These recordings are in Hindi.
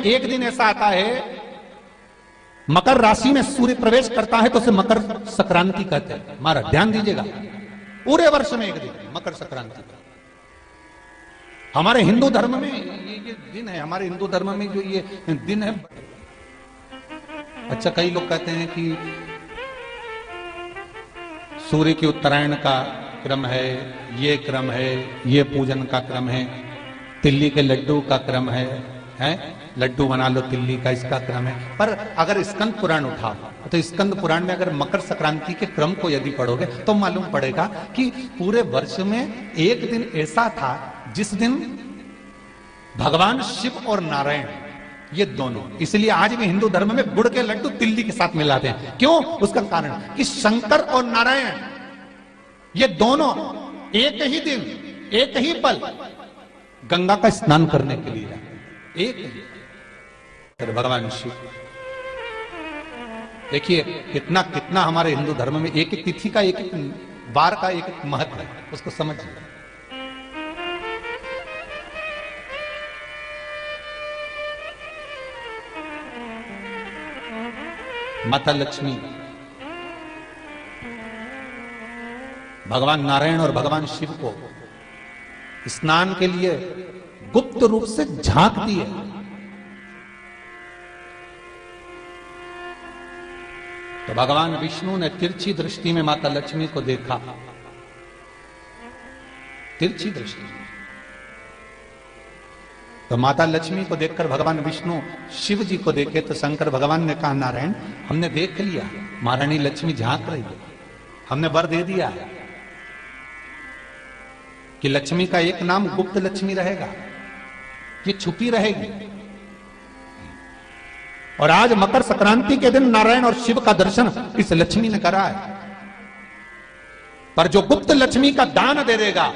एक दिन ऐसा आता है, मकर राशि में सूर्य प्रवेश करता है तो उसे मकर संक्रांति कहते हैं। हमारा ध्यान दीजिएगा, पूरे वर्ष में एक दिन मकर संक्रांति का। हमारे हिंदू धर्म में ये दिन है, हमारे हिंदू धर्म में जो ये दिन है। अच्छा, कई लोग कहते हैं कि सूर्य की उत्तरायण का क्रम है, ये क्रम है, ये पूजन का क्रम है, तिल्ली के लड्डू का क्रम है, लड्डू बना लो तिल्ली का, इसका क्रम है। पर अगर स्कंद पुराण उठाओ तो स्कंद पुराण में अगर मकर संक्रांति के क्रम को यदि पढ़ोगे तो मालूम पड़ेगा कि पूरे वर्ष में एक दिन ऐसा था जिस दिन भगवान शिव और नारायण, ये दोनों, इसलिए आज भी हिंदू धर्म में गुड़ के लड्डू तिल्ली के साथ मिलाते हैं। क्यों? उसका कारण कि शंकर और नारायण ये दोनों एक ही दिन, एक ही पल गंगा का स्नान करने के लिए एक ही भगवान शिव। देखिए कितना कितना हमारे हिंदू धर्म में एक एक तिथि का, एक एक बार का एक एक महत्व है, उसको समझिए। माता लक्ष्मी, भगवान नारायण और भगवान शिव को स्नान के लिए गुप्त रूप से झांकती है। तो भगवान विष्णु ने तिरछी दृष्टि में माता लक्ष्मी को देखा, तिरछी दृष्टि। तो माता लक्ष्मी को देखकर भगवान विष्णु शिव जी को देखे तो शंकर भगवान ने कहा, नारायण हमने देख लिया, महारानी लक्ष्मी झांक रही है, हमने वर दे दिया है कि लक्ष्मी का एक नाम गुप्त लक्ष्मी रहेगा, ये छुपी रहेगी। और आज मकर संक्रांति के दिन नारायण और शिव का दर्शन इस लक्ष्मी ने करा है। पर जो गुप्त लक्ष्मी का दान दे देगा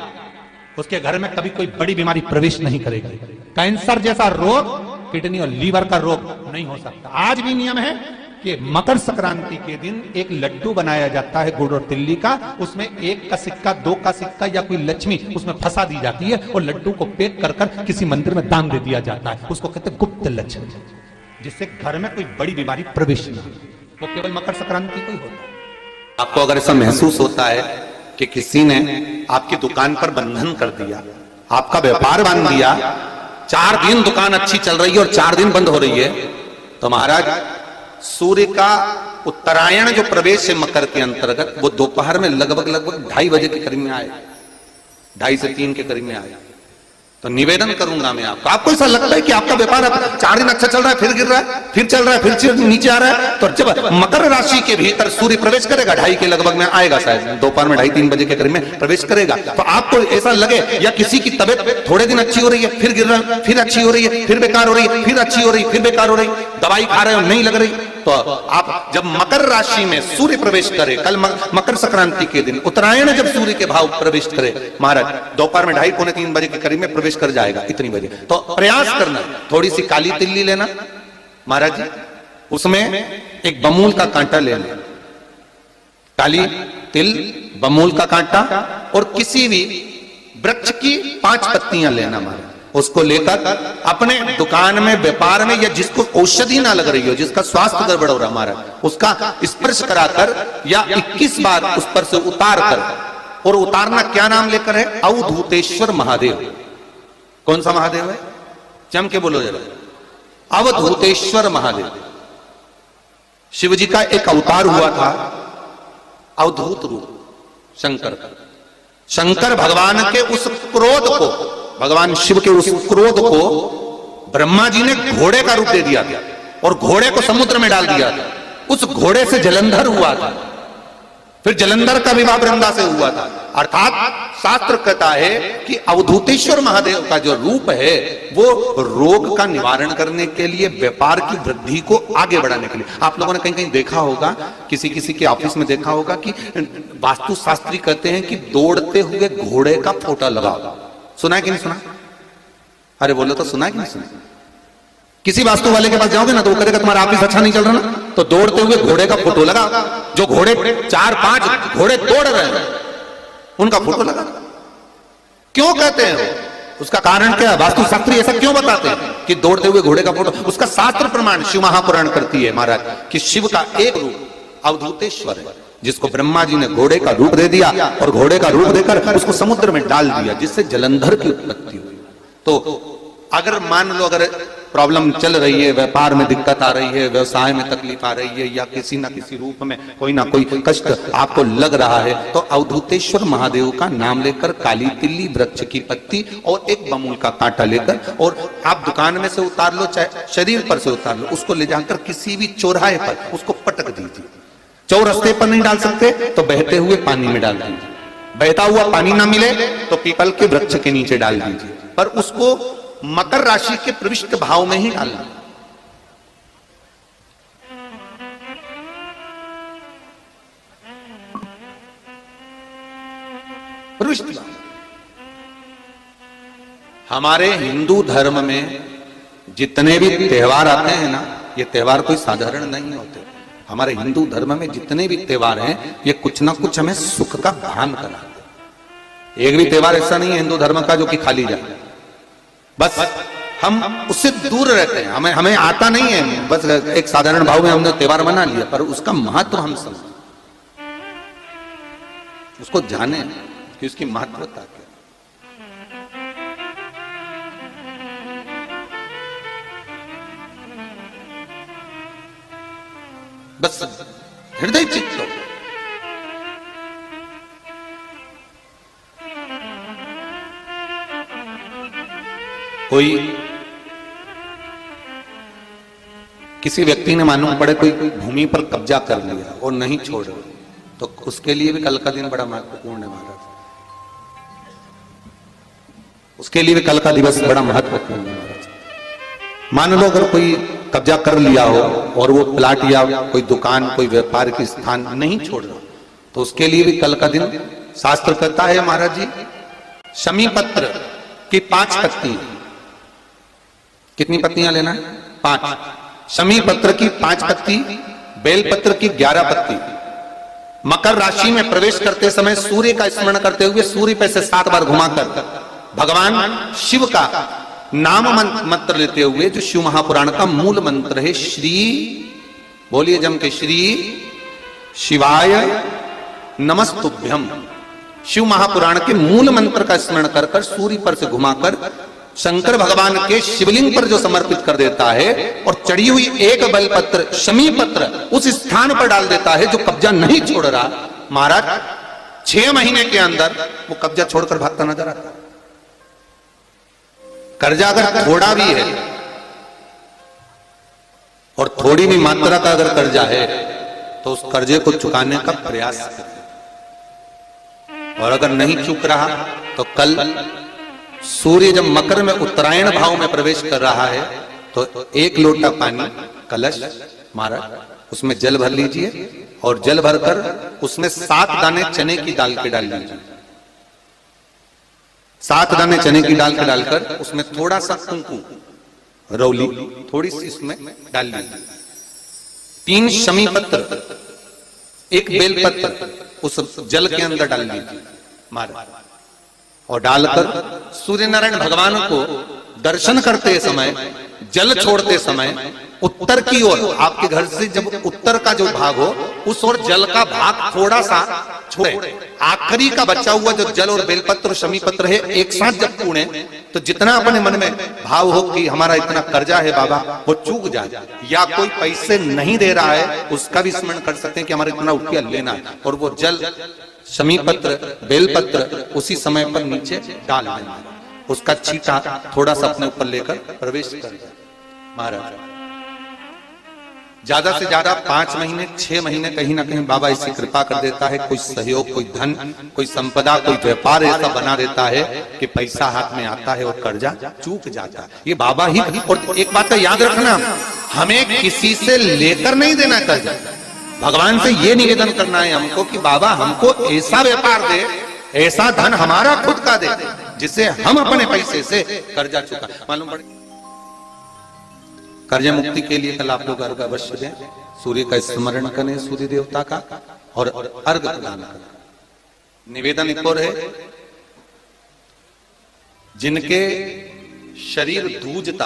उसके घर में कभी कोई बड़ी बीमारी प्रवेश नहीं करेगी। कैंसर जैसा रोग, किडनी और लीवर का रोग नहीं हो सकता। आज भी नियम है कि मकर संक्रांति के दिन एक लड्डू बनाया जाता है गुड़ और तिल्ली का, उसमें 1 का सिक्का, 2 का सिक्का या कोई लक्ष्मी उसमें फंसा दी जाती है और लड्डू को पैक कर कर किसी मंदिर में दान दे दिया जाता है। उसको कहते हैं गुप्त लक्ष्मी, जिससे घर में कोई बड़ी बीमारी प्रवेश न हो। वो केवल मकर संक्रांति को ही होता है। आपको अगर ऐसा महसूस होता है कि किसी ने आपकी दुकान पर बंधन कर दिया, आपका व्यापार बांध दिया, 4 दिन दुकान अच्छी चल रही है और 4 दिन बंद हो रही है, तो महाराज सूर्य का उत्तरायण जो प्रवेश है मकर के अंतर्गत, वो दोपहर में लगभग 2:30 बजे के करीब में आए, 2:30 से 3 के करीब में आए। तो निवेदन करूंगा मैं आपको ऐसा लगता है कि आपका व्यापार 4 दिन अच्छा चल रहा है, फिर गिर रहा है, फिर चल रहा है, फिर नीचे आ रहा है, तो जब मकर राशि के भीतर सूर्य प्रवेश करेगा 2:30 के लगभग में आएगा, शायद दोपहर में 2:30-3 बजे के करीब में प्रवेश करेगा, तो आपको ऐसा लगे या किसी की तबियत थोड़े दिन अच्छी हो रही है, फिर गिर रहा है, फिर अच्छी हो रही है, फिर बेकार हो रही है, फिर अच्छी हो रही है, फिर बेकार हो रही, दवाई खा रहे हो नहीं लग रही, तो आप जब मकर राशि में सूर्य प्रवेश करे, कल मकर संक्रांति के दिन उत्तरायण जब सूर्य के भाव प्रवेश करे महाराज, दोपहर में 2:30-3 बजे के करीब में प्रवेश कर जाएगा, इतनी बजे, तो प्रयास करना थोड़ी सी काली तिल्ली लेना महाराज जी, उसमें एक बमूल का कांटा लेना, काली तिल, बमूल का कांटा और किसी भी वृक्ष की 5 पत्तियां लेना महाराज, उसको लेकर अपने दुकान में, व्यापार में, या जिसको औषधि ना लग रही हो, जिसका स्वास्थ्य गड़बड़ हो रहा महाराज, उसका स्पर्श कराकर या 21 बार उस पर से उतार कर, और उतारना क्या नाम लेकर है? अवधूतेश्वर महादेव। कौन सा महादेव है? जम के बोलो जरा, अवधूतेश्वर महादेव। शिव जी का एक अवतार हुआ था, अवधूत रूप शंकर का। शंकर भगवान के उस क्रोध को, भगवान शिव के उस क्रोध को ब्रह्मा जी ने घोड़े का रूप दे दिया था और घोड़े को समुद्र में डाल दिया था। उस घोड़े से जलंधर हुआ था, फिर जलंधर का विवाह वृंदा से हुआ था। अर्थात शास्त्र कहता है कि अवधूतेश्वर महादेव का जो रूप है वो रोग का निवारण करने के लिए, व्यापार की वृद्धि को आगे बढ़ाने के लिए। आप लोगों ने कहीं कहीं देखा होगा, किसी किसी के ऑफिस में देखा होगा कि वास्तुशास्त्री कहते हैं कि दौड़ते हुए घोड़े का फोटो लगाओ। सुना है कि नहीं सुना? अरे बोलो तो, सुना है कि नहीं सुना? किसी वास्तु वाले के पास जाओगे ना तो वो कहेगा तुम्हारा ऑफिस अच्छा नहीं चल रहा ना, तो दौड़ते हुए घोड़े का फोटो लगा, जो घोड़े 4-5 घोड़े दौड़ रहे हैं उनका फोटो लगा। क्यों कहते हैं? उसका कारण क्या है? वास्तुशास्त्री ऐसा क्यों बताते हैं कि दौड़ते हुए घोड़े का फोटो? उसका शास्त्र प्रमाण शिव महापुराण करती है महाराज कि शिव का एक रूप अवधूतेश्वर है, जिसको ब्रह्मा जी ने घोड़े का रूप दे दिया और घोड़े का रूप देकर उसको समुद्र में डाल दिया, जिससे जलंधर की उत्पत्ति हुई। तो अगर मान लो अगर प्रॉब्लम चल रही है, व्यापार में दिक्कत आ रही है, व्यवसाय में तकलीफ आ रही है, या किसी ना किसी रूप में कोई ना कोई कष्ट आपको लग रहा है, तो अवधूतेश्वर महादेव का नाम लेकर काली तिल्ली वृक्ष की पत्ती और एक बमूल का कांटा लेकर और आप दुकान में से उतार लो, चाहे शरीर पर से उतार लो, उसको ले जाकर किसी भी चौराहे पर उसको पटक दीजिए। चौरस्ते पर नहीं डाल सकते तो बहते हुए पानी में डाल दीजिए, बहता हुआ पानी ना मिले तो पीपल के वृक्ष के नीचे डाल दीजिए, पर उसको मकर राशि के प्रविष्ट भाव में ही डालना। प्रविष्ट भाव। हमारे हिंदू धर्म में जितने भी त्योहार आते हैं ना, ये त्योहार कोई साधारण नहीं होते। हमारे हिंदू धर्म में जितने भी त्योहार हैं, ये कुछ ना कुछ हमें सुख का भान कराते। एक भी त्योहार ऐसा नहीं है हिंदू धर्म का जो कि खाली जाए, बस हम उससे दूर रहते हैं, हमें आता नहीं है, बस एक साधारण भाव में हमने त्योहार मना लिया, पर उसका महत्व हम समझें, उसको जाने कि उसकी महत्वता क्या। बस हृदय चित्त हो। कोई किसी व्यक्ति ने मालूम पड़े कोई भूमि पर कब्जा कर लिया और नहीं छोड़, तो उसके लिए भी कल का दिन बड़ा महत्वपूर्ण है महाराज। उसके लिए भी कल का दिवस बड़ा महत्वपूर्ण है महाराज। मान लो अगर कोई कब्जा कर लिया हो और वो प्लाट या कोई दुकान कोई व्यापार की स्थान नहीं छोड़ रहा, तो उसके लिए भी कल का दिन शास्त्र कहता है महाराज जी, शमी पत्र की 5 पत्ती, कितनी पत्तियां लेना है? 5। शमी पत्र की 5 पत्ती, बेल पत्र की 11 पत्ती, मकर राशि में प्रवेश करते समय सूर्य का स्मरण करते हुए सूर्य पे से 7 बार घुमाकर भगवान शिव का नाम मंत्र लेते हुए, जो शिव महापुराण का मूल मंत्र है, श्री बोलिए जम के, श्री शिवाय नमस्तुभ्यम, शिव महापुराण के मूल मंत्र का स्मरण कर कर सूर्य पर से घुमाकर शंकर भगवान के शिवलिंग पर जो समर्पित कर देता है और चढ़ी हुई एक बेलपत्र शमी पत्र उस स्थान पर डाल देता है जो कब्जा नहीं छोड़ रहा, महाराज 6 महीने के अंदर वो कब्जा छोड़कर भागता नजर आता है। कर्जा अगर थोड़ा भी है और थोड़ी भी मात्रा का अगर कर्जा है तो उस कर्जे को चुकाने का प्रयास करें, और अगर नहीं चुक रहा तो कल सूर्य जब मकर में उत्तरायण भाव में प्रवेश कर रहा है तो 1 लोटा पानी कलश महाराज उसमें जल भर लीजिए और जल भरकर उसमें 7 दाने चने की दाल के डाल लीजिए। 7 दाने चने की दाल के डालकर उसमें थोड़ा सा कुंकुम रौली थोड़ी सी इसमें डाल लीजिए। 3 शमी पत्र 1 बेल पत्र उस जल के अंदर डाल लीजिए महाराज, और डालकर सूर्य नारायण भगवान को दर्शन करते समय जल छोड़ते समय उत्तर की ओर, आपके घर से जब उत्तर का जो भाग हो उस ओर जल का भाग थोड़ा सा छोड़े, आखिरी का बचा हुआ जो जल और बेलपत्र शमी पत्र है एक साथ जब पूणे तो जितना अपने मन में भाव हो कि हमारा इतना कर्जा है बाबा वो चूक जाए, या कोई पैसे नहीं दे रहा है उसका भी स्मरण कर सकते हैं कि हमारा इतना रुपया लेना है, और वो जल शमी पत्र बेलपत्र उसी समय पर नीचे डाल देना, उसका छींटा थोड़ा सा अपने ऊपर लेकर प्रवेश कर महाराज। ज्यादा से ज्यादा 5 महीने 6 महीने कहीं ना कहीं बाबा ऐसी कृपा कर देता है, कोई सहयोग कोई धन कोई संपदा कोई व्यापार ऐसा बना देता है कि पैसा हाथ में आता है और कर्जा चूक जाता है, ये बाबा ही। और एक बात तो याद रखना, हमें किसी से लेकर नहीं देना कर्जा, भगवान से ये निवेदन करना है हमको कि बाबा हमको ऐसा व्यापार दे ऐसा धन हमारा खुद का दे जिससे हम अपने पैसे से कर्जा चुका। मालूम पड़े कर्जा मुक्ति के लिए कल आप लोग अर्घ अवश्य दें, सूर्य का स्मरण करें सूर्य देवता का और अर्घ प्रदान करें। निवेदन एक और है, जिनके शरीर धूजता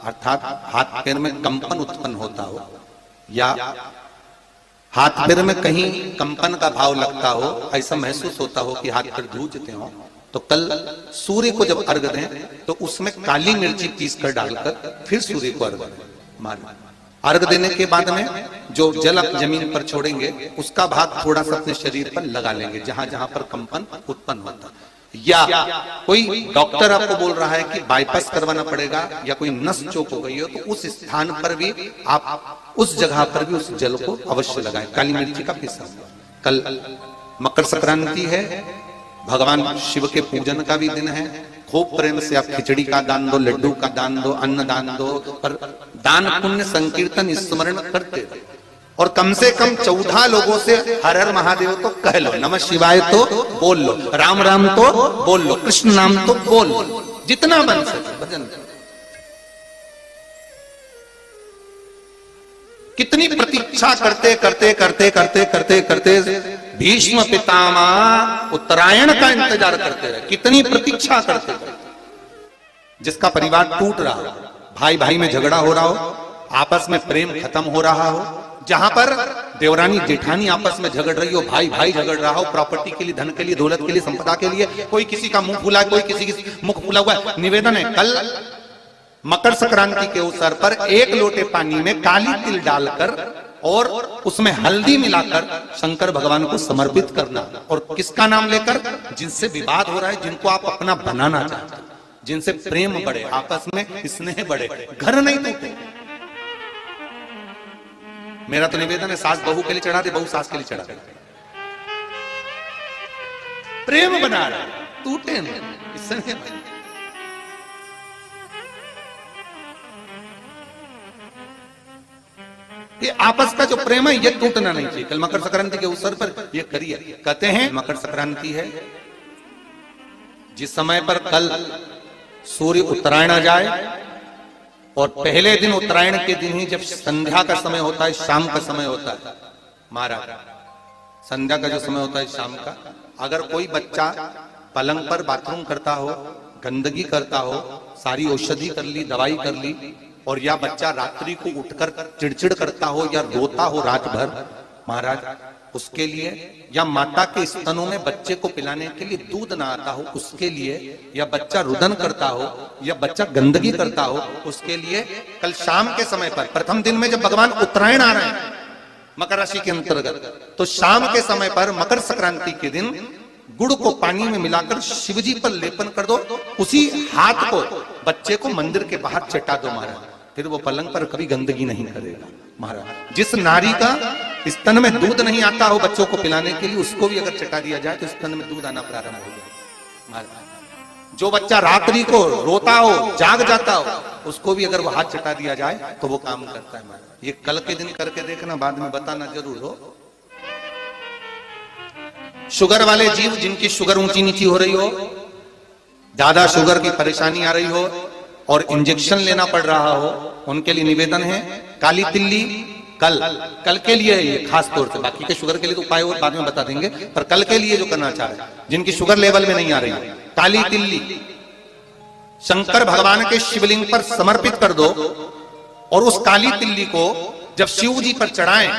अर्थात हाथ पैर में कंपन उत्पन्न होता हो या हाथ पैर में कहीं कंपन का भाव लगता हो, ऐसा महसूस होता हो कि हाथ पैर धूजते हो, तो कल सूर्य को जब अर्घ दें तो उसमें काली मिर्ची पीस कर डालकर फिर सूर्य को अर्घ मारें। अर्घ देने के बाद में जो जल आप जमीन पर छोड़ेंगे उसका भाग थोड़ा सा अपने शरीर पर लगा लेंगे जहां जहां पर कंपन उत्पन्न होता। या कोई डॉक्टर आपको बोल रहा है कि बाईपास करवाना पड़ेगा या कोई नस चोक हो गई हो, तो उस स्थान पर भी आप उस जगह पर भी उस जल को अवश्य लगाएं, काली मिर्ची का पीसा। कल मकर संक्रांति है, भगवान शिव के पूजन का भी दिन है। खूब प्रेम से आप खिचड़ी का दान दो, लड्डू का दान दो, अन्न दान दो, पर दान पुण्य संकीर्तन स्मरण करते रहो। और कम से कम 14 लोगों से हर हर महादेव तो कह लो, नमः शिवाय तो बोल लो, राम राम तो बोल लो, कृष्ण नाम तो बोल लो, जितना बन सके भजन। कितनी प्रतीक्षा करते करते करते करते करते करते भीष्म पितामह उत्तरायण का इंतजार करते रहे, कितनी प्रतीक्षा करते रहे। जिसका परिवार टूट रहा हो, भाई भाई में झगड़ा हो रहा हो, आपस में प्रेम खत्म हो रहा हो, जहां पर देवरानी जेठानी आपस में झगड़ रही हो, भाई भाई झगड़ रहा हो प्रॉपर्टी के लिए, धन के लिए, दौलत के लिए, संपदा के लिए, कोई किसी का मुंह फूला, कोई किसी की मुख फूला हुआ है। निवेदन है कल मकर संक्रांति के अवसर पर 1 लोटे पानी में काली तिल डालकर और उसमें हल्दी मिलाकर शंकर भगवान को समर्पित करना। और किसका नाम लेकर? जिनसे विवाद हो रहा है, जिनको आप अपना बनाना चाहते हैं, जिनसे प्रेम बढ़े, आपस में स्नेह बढ़े, घर नहीं टूटे। मेरा तो निवेदन है सास बहू के लिए चढ़ा दे, बहू सास के लिए चढ़ा दे, प्रेम बना रहे, टूटे नहीं, स्नेह बने। ये आपस का जो प्रेम है ये टूटना नहीं चाहिए। कल मकर संक्रांति के अवसर पर ये करिए। कहते हैं मकर संक्रांति है जिस समय पर कल सूर्य उत्तरायण आ जाए और पहले दिन उत्तरायण के दिन ही जब संध्या का समय होता है, शाम का समय होता है, महाराज संध्या का जो समय होता है शाम का, अगर कोई बच्चा पलंग पर बाथरूम करता हो, गंदगी करता हो, सारी औषधि कर ली, दवाई कर ली, और या बच्चा रात्रि को उठकर चिड़चिड़ करता हो या रोता हो रात भर, महाराज उसके लिए, या माता के स्तनों में बच्चे को पिलाने के लिए दूध ना आता हो उसके लिए, या बच्चा रुदन करता हो या बच्चा गंदगी करता हो उसके लिए, कल शाम के समय पर प्रथम दिन में जब भगवान उत्तरायण आ रहे हैं मकर राशि के अंतर्गत, तो शाम के समय पर मकर संक्रांति के दिन गुड़ को पानी में मिलाकर शिवजी पर लेपन कर दो, उसी हाथ को बच्चे को मंदिर के बाहर चटा दो महाराज, फिर वो पलंग पर कभी गंदगी नहीं करेगा महाराज। जिस नारी का स्तन में दूध नहीं आता हो बच्चों को पिलाने के लिए, उसको भी अगर चटा दिया जाए तो स्तन में दूध आना प्रारंभ हो जाए महाराज। जो बच्चा रात्रि को रोता हो, जाग जाता हो, उसको भी अगर वो हाथ चटा दिया जाए तो वो काम करता है महाराज। ये कल के दिन करके देखना, बाद में बताना जरूर हो। शुगर वाले जीव जिनकी शुगर ऊंची नीची हो रही हो, ज्यादा शुगर की परेशानी आ रही हो और इंजेक्शन लेना पड़ रहा हो, उनके लिए निवेदन है काली तिल्ली कल के लिए है ये खास तौर से, बाकी के शुगर के लिए तो उपाय और बाद में बता देंगे, पर कल के लिए जो करना चाह रहे हैं जिनकी शुगर लेवल में नहीं आ रही, काली तिल्ली शंकर भगवान के शिवलिंग पर समर्पित कर दो, और उस काली तिल्ली को जब शिव जी पर चढ़ाएं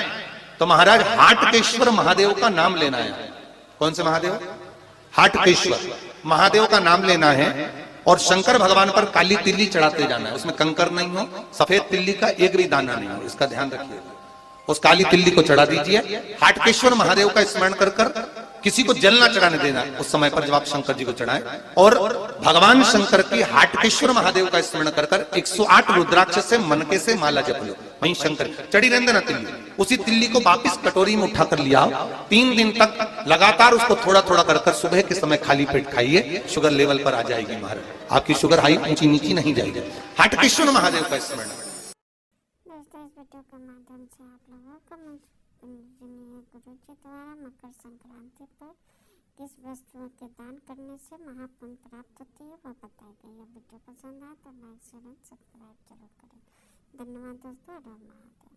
तो महाराज हाटकेश्वर महादेव का नाम लेना है। कौन से महादेव? हाटकेश्वर महादेव का नाम लेना है और शंकर भगवान पर काली तिल्ली चढ़ाते जाना है। उसमें कंकर नहीं हो, सफेद तिल्ली का एक भी दाना नहीं हो, इसका ध्यान रखिए। उस काली तिल्ली को चढ़ा दीजिए, हाटकेश्वर महादेव का स्मरण कर कर, किसी को जल ना चढ़ाने देना उस समय पर जब आप शंकर जी को चढ़ाएं, और भगवान शंकर की हाटकेश्वर महादेव का स्मरण कर कर 108 रुद्राक्ष से मनके से माला जप लो, वहीं शंकर चढ़ी रहने देना तिल्ली। उसी तिल्ली को वापिस कटोरी में उठा कर लिया, 3 दिन तक लगातार उसको थोड़ा थोड़ा कर कर सुबह के समय खाली पेट खाइए, शुगर लेवल पर आ जाएगी महाराज, आपकी शुगर हाई ऊंची नीची नहीं जाएगी। हाटकेश्वर महादेव का स्मरण। दोस्तों इस वीडियो के माध्यम से आप लोगों को गुरु जी द्वारा मकर संक्रांति पर किस वस्तुओं के दान करने से महापुण्य प्राप्त होती है वो बताई गई है। वीडियो पसंद आए तो लाइक शेयर एंड सब्सक्राइब जरूर करें। धन्यवाद दोस्तों। राम महादेव।